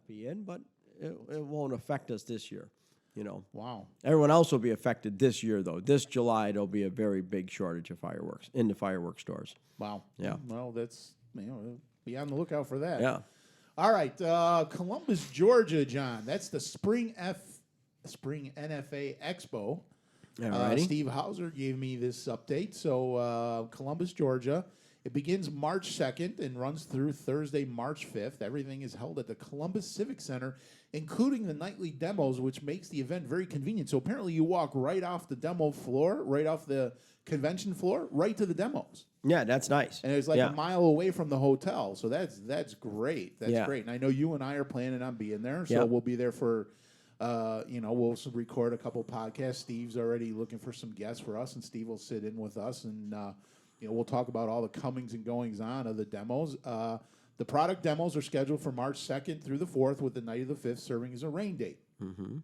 not be in, but it won't affect us this year. Wow. Everyone else will be affected this year, though. This July, there'll be a very big shortage of fireworks in the fireworks stores. Wow. Yeah. Well, that's, be on the lookout for that. Yeah. All right. Columbus, Georgia, John. That's the Spring NFA Expo. Steve Hauser gave me this update. So Columbus, Georgia. It begins March 2nd and runs through Thursday, March 5th. Everything is held at the Columbus Civic Center, including the nightly demos, which makes the event very convenient. So apparently you walk right off the demo floor, right off the convention floor, right to the demos. Yeah, that's nice. And it's like a mile away from the hotel. So that's great. That's great. And I know you and I are planning on being there. So we'll be there for, we'll record a couple podcasts. Steve's already looking for some guests for us, and Steve will sit in with us, and we'll talk about all the comings and goings on of the demos. The product demos are scheduled for March 2nd through the 4th, with the night of the 5th serving as a rain date. Mm-hmm.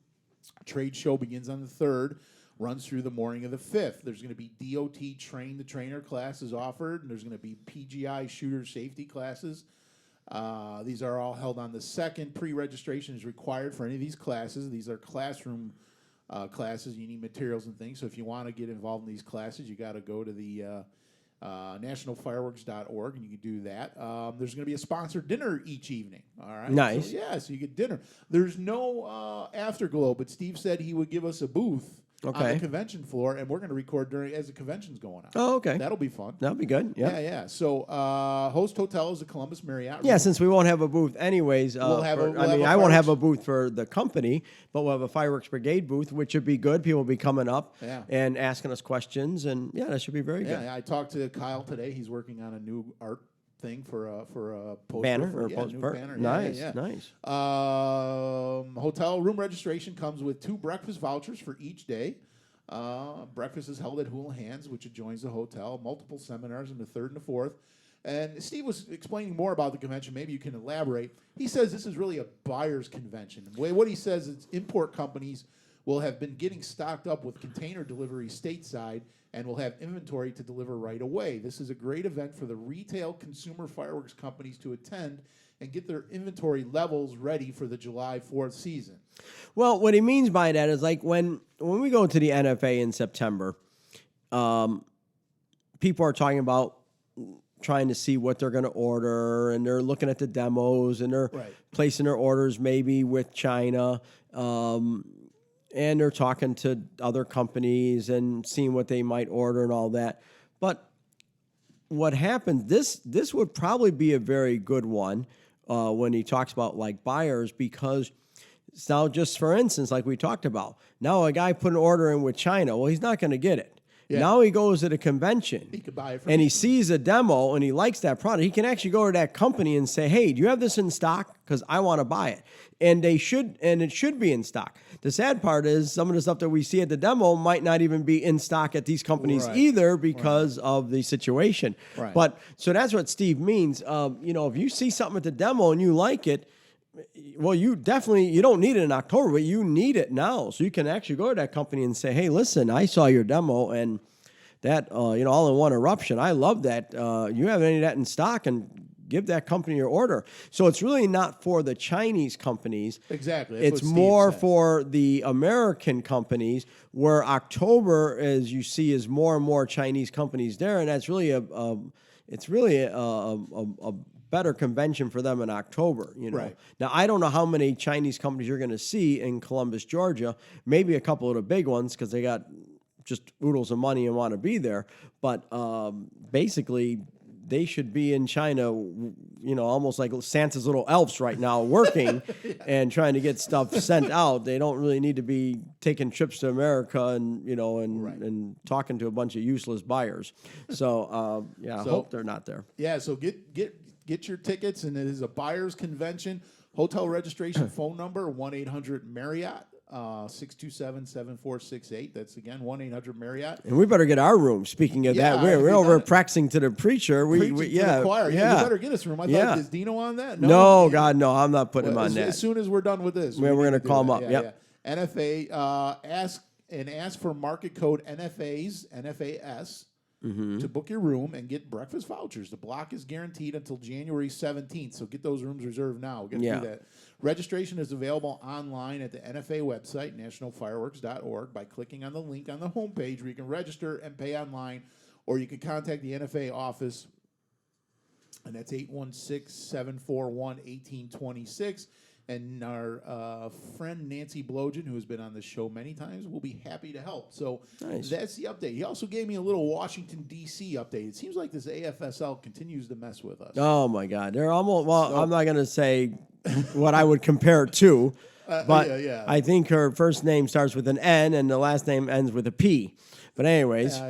Trade show begins on the 3rd, runs through the morning of the 5th. There's going to be DOT train the trainer classes offered, and there's going to be PGI shooter safety classes. These are all held on the 2nd. Pre-registration is required for any of these classes. These are classroom classes. You need materials and things. So if you want to get involved in these classes, you got to go to the nationalfireworks.org, and you can do that. There's going to be a sponsored dinner each evening. All right. Nice. So you get dinner. There's no afterglow, but Steve said he would give us a booth on the convention floor, and we're going to record as the convention's going on. Oh, okay. That'll be fun. That'll be good. Yeah. So host hotel is the Columbus Marriott. Yeah, since we won't have a booth anyways. I won't have a booth for the company, but we'll have a Fireworks Brigade booth, which would be good. People will be coming up and asking us questions, and that should be very good. Yeah, I talked to Kyle today. He's working on a new art thing for a poster. Banner or poster. Banner. Nice. Hotel room registration comes with 2 breakfast vouchers for each day. Breakfast is held at Houlihan's, which adjoins the hotel. Multiple seminars on the 3rd and the 4th. And Steve was explaining more about the convention. Maybe you can elaborate. He says this is really a buyer's convention. What he says is import companies will have been getting stocked up with container delivery stateside and will have inventory to deliver right away. This is a great event for the retail consumer fireworks companies to attend and get their inventory levels ready for the July 4th season. Well, what he means by that is like when we go to the NFA in September, people are talking about trying to see what they're going to order, and they're looking at the demos, and they're placing their orders maybe with China, and they're talking to other companies and seeing what they might order and all that. But what happens, this would probably be a very good one when he talks about like buyers, because now just for instance, like we talked about, now a guy put an order in with China. Well, he's not going to get it. Yeah. Now he goes to the convention, he could buy it and he sees a demo and he likes that product. He can actually go to that company and say, hey, do you have this in stock? Because I want to buy it. And it should be in stock. The sad part is some of the stuff that we see at the demo might not even be in stock at these companies either because of the situation. Right. But so that's what Steve means. If you see something at the demo and you like it, well, you don't need it in October, but you need it now. So you can actually go to that company and say, hey, listen, I saw your demo and that, all-in-one eruption. I love that. You have any of that in stock, and give that company your order. So it's really not for the Chinese companies. Exactly. It's more for the American companies, where October, as you see, is more and more Chinese companies there. And that's really a better convention for them in October. Right. Now, I don't know how many Chinese companies you're going to see in Columbus, Georgia. Maybe a couple of the big ones because they got just oodles of money and want to be there. But basically, they should be in China, almost like Santa's little elves right now, working and trying to get stuff sent out. They don't really need to be taking trips to America and and talking to a bunch of useless buyers. So I hope they're not there. Yeah. So get your tickets, and it is a buyer's convention. Hotel registration phone number 1-800-MARRIOTT. 627-7468. That's again 1-800-MARRIOTT. And we better get our room. Speaking of that, we're over practicing to the preacher. To the choir. Yeah, you better get us a room. I thought, is Dino on that? No, God, no. I'm not putting him on that. As soon as we're done with this, we're going to call him up. Yeah. NFA ask for market code NFAs NFAS to book your room and get breakfast vouchers. The block is guaranteed until January 17th, so get those rooms reserved now. We're gonna do that. Registration is available online at the NFA website, nationalfireworks.org, by clicking on the link on the homepage where you can register and pay online, or you can contact the NFA office, and that's 816-741-1826. And our friend Nancy Blogen, who has been on the show many times, will be happy to help. So that's the update. He also gave me a little Washington, D.C. update. It seems like this AFSL continues to mess with us. Oh, my God. They're almost, well, I'm not going to say what I would compare it to, but I think her first name starts with an N and the last name ends with a P. But anyways.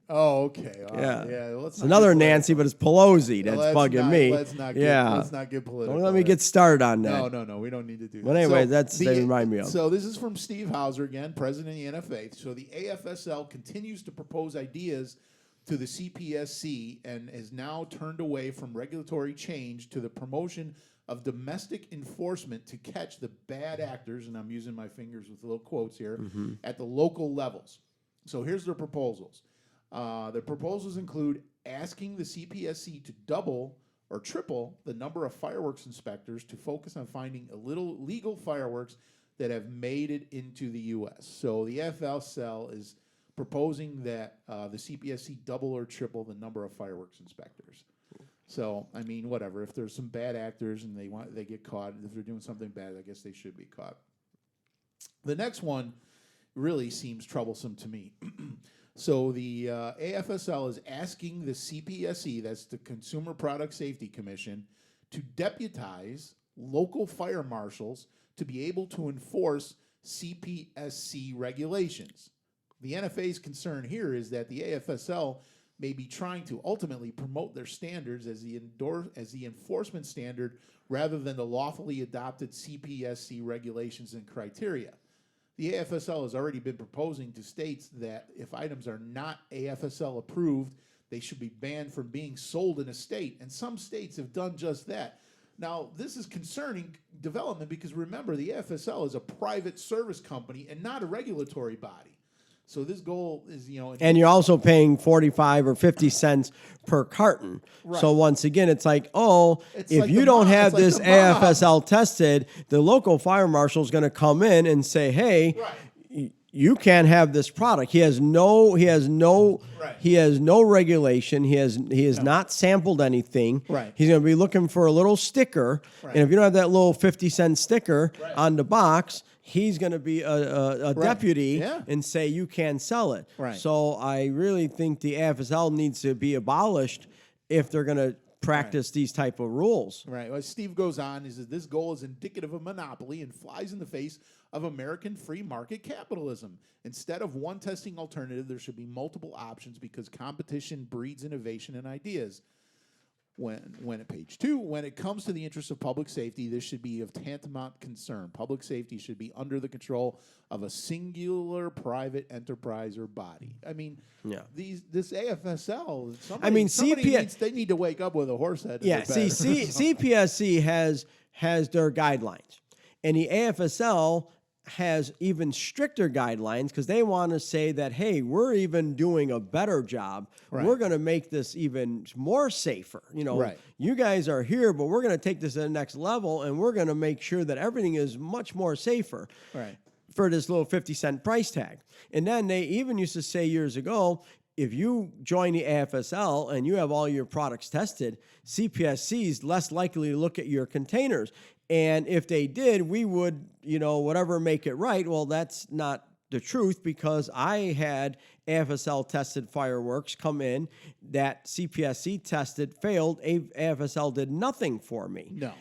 Okay. It's another Nancy, but it's Pelosi that's bugging me. Let's not get political. Don't let me get started on that. No. We don't need to do that. But anyway, they remind me of. So this is from Steve Hauser again, president of the NFA. So the AFSL continues to propose ideas to the CPSC and has now turned away from regulatory change to the promotion of domestic enforcement to catch the bad actors, and I'm using my fingers with little quotes here, at the local levels. So here's their proposals. The proposals include asking the CPSC to double or triple the number of fireworks inspectors to focus on finding illegal fireworks that have made it into the U.S. So the AFSL is proposing that the CPSC double or triple the number of fireworks inspectors. So, I mean, whatever. If there's some bad actors and they get caught, if they're doing something bad, I guess they should be caught. The next one really seems troublesome to me. So the AFSL is asking the CPSC, that's the Consumer Product Safety Commission, to deputize local fire marshals to be able to enforce CPSC regulations. The NFA's concern here is that the AFSL may be trying to ultimately promote their standards as the enforcement standard rather than the lawfully adopted CPSC regulations and criteria. The AFSL has already been proposing to states that if items are not AFSL approved, they should be banned from being sold in a state, and some states have done just that. Now, this is concerning development because remember, the AFSL is a private service company and not a regulatory body. So this goal is, and you're also paying 45 or 50 cents per carton. Right. So once again, it's like, if you don't have this AFSL tested, the local fire marshal is going to come in and say, hey, you can't have this product. He has no regulation. He has not sampled anything. Right. He's going to be looking for a little sticker. Right. And if you don't have that little 50-cent sticker on the box, he's going to be a deputy and say you can't sell it. Right. So I really think the AFSL needs to be abolished if they're going to practice these type of rules. Right. Well, Steve goes on, he says, this goal is indicative of monopoly and flies in the face of American free market capitalism. Instead of one testing alternative, there should be multiple options because competition breeds innovation and ideas. When at page 2, when it comes to the interests of public safety, this should be of tantamount concern. Public safety should be under the control of a singular private enterprise or body. I mean, this AFSL, they need to wake up with a horse head. Yeah, CPSC has their guidelines, and the AFSL has even stricter guidelines because they want to say that, hey, we're even doing a better job. Right. We're going to make this even more safer. You guys are here, but we're going to take this to the next level, and we're going to make sure that everything is much more safer for this little 50-cent price tag. And then they even used to say years ago, if you join the AFSL and you have all your products tested, CPSC is less likely to look at your containers. And if they did, we would, whatever, make it right. Well, that's not the truth because I had AFSL tested fireworks come in that CPSC tested, failed. AFSL did nothing for me. No.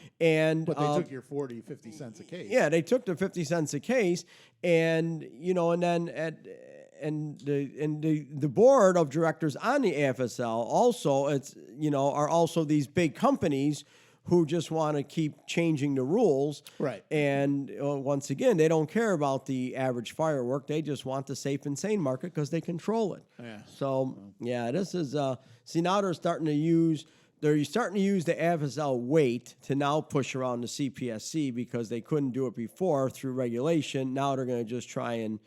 But they took your 40, 50 cents a case. Yeah, they took the 50 cents a case. And, and then the board of directors on the AFSL also, are also these big companies who just want to keep changing the rules. Right. And once again, they don't care about the average firework. They just want the safe and sane market because they control it. Yeah. So, this is, now they're starting to use they're starting to use the AFSL weight to now push around the CPSC because they couldn't do it before through regulation. Now they're going to just try and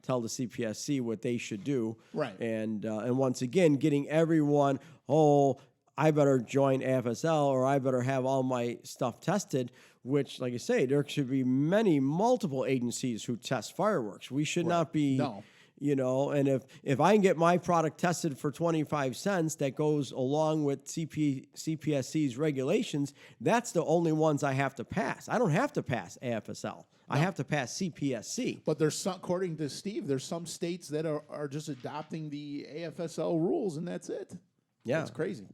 tell the CPSC what they should do. Right. And once again, getting everyone, I better join AFSL or I better have all my stuff tested, which, like I say, there should be multiple agencies who test fireworks. We should not be... No. And if I can get my product tested for 25 cents that goes along with CPSC's regulations, that's the only ones I have to pass. I don't have to pass AFSL. I have to pass CPSC. But there's some, according to Steve, there's some states that are just adopting the AFSL rules, and that's it. Yeah. That's crazy.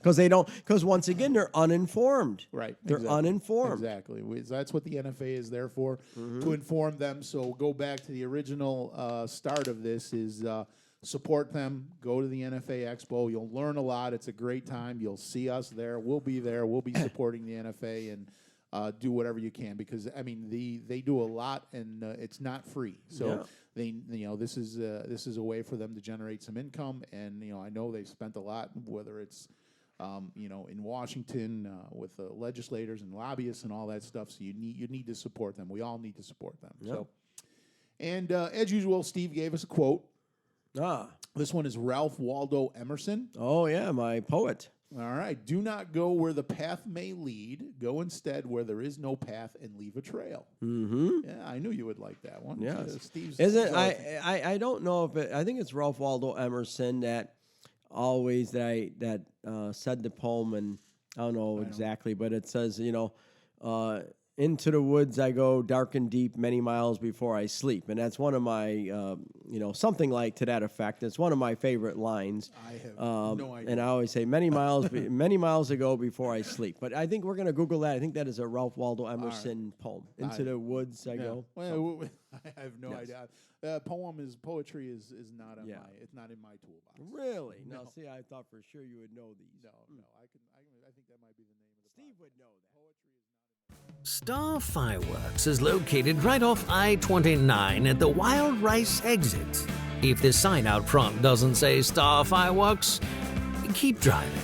Because once again, they're uninformed. Right. They're uninformed. Exactly. That's what the NFA is there for, to inform them. So go back to the original start of this is support them. Go to the NFA Expo. You'll learn a lot. It's a great time. You'll see us there. We'll be there. We'll be supporting the NFA and do whatever you can because, I mean, they do a lot and it's not free. So this is a way for them to generate some income. And, I know they've spent a lot, whether it's in Washington with the legislators and lobbyists and all that stuff. So you need to support them. We all need to support them. Yep. So, and as usual, Steve gave us a quote. This one is Ralph Waldo Emerson. Oh yeah, my poet. All right. Do not go where the path may lead. Go instead where there is no path and leave a trail. Mm-hmm. Yeah, I knew you would like that one. Yeah, Steve's. Isn't I don't know if I think it's Ralph Waldo Emerson that said the poem, and I don't know exactly, but it says, into the woods I go, dark and deep, many miles before I sleep. And that's one of my, something like to that effect. It's one of my favorite lines. I have no idea. And I always say many miles ago before I sleep. But I think we're going to Google that. I think that is a Ralph Waldo Emerson poem. Into the woods I go. Well, I have no idea. Poetry is not on it's not in my toolbox. Really? No. See, I thought for sure you would know these. No, I think that might be the name of the Steve would know that. Poetry is not. Star Fireworks is located right off I-29 at the Wild Rice exit. If the sign out front doesn't say Star Fireworks, keep driving.